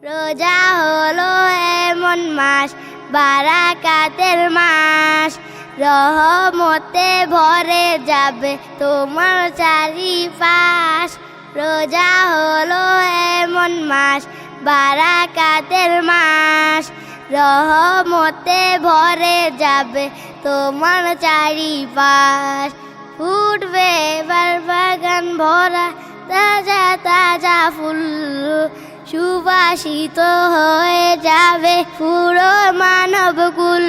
রোজা হলো এমন মাস, বারাকাতের মাস, রহমতে ভরে যাবে তোমার চারিপাশ। রোজা হলো এমন মাস, বারাকাতের মাস, রহমতে ভরে যাবে তোমার চারিপাশ। ফুটবে এবার বাগান ভরা তাজা তাজা ফুল, সুবাসিত হয়ে যাবে পুরো মানবকুল।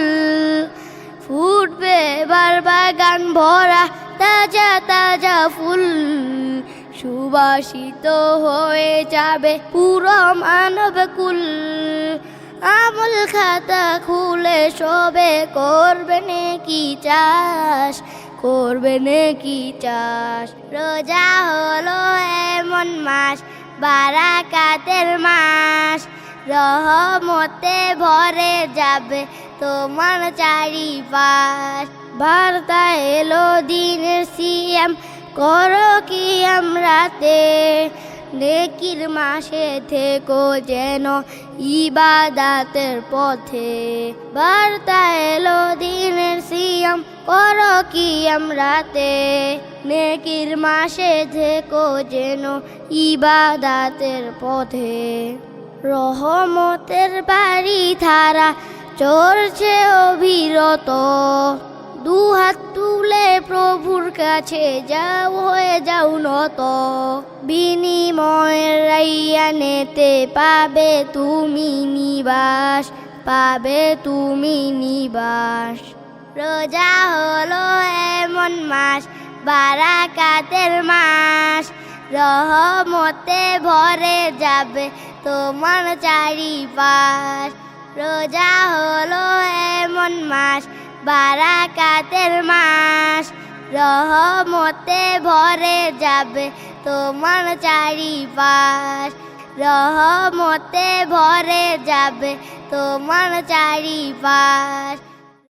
ফুটবে এবার বাগান ভরা তাজা তাজা ফুল, সুবাসিত হয়ে যাবে পুরো মানবকুল। আমল খাতা খুলে সবে করবে নেকি চাষ, করবে নেকি চাষ। রোজা হলো এমন মাস, বারাকাতের মাস, রহমতে ভরে যাবে তোমার চারিপাশ। বার্তা এলো দিনের সিয়াম, করো কিয়াম রাতে, নেকির মাসে থেকো যেন ইবাদাতের পথে। বার্তা এলো দিনের সিয়াম, করো কিয়াম রাতে, নেকির মাসে থেকো যেন ইবাদাতের পথে। রহমতের বাড়ি ধারা চলছে অবিরত, দুহাত তুলে প্রভুর কাছে যাও, হয়ে যাও নত। বিনিময়ের রাইয়ানেতে পাবে তুমি নিবাস, পাবে তুমি নিবাস। রোজা হলো এমন মাস, বারাকাতের মাস, রহমতে ভরে যাবে তোমার চারিপাশ। রোজা হলো এমন মাস, বারাকাতের মাস, রহমতে ভরে যাবে তোমার চারিপাশ। রহমতে ভরে যাবে তোমার চারিপাশ।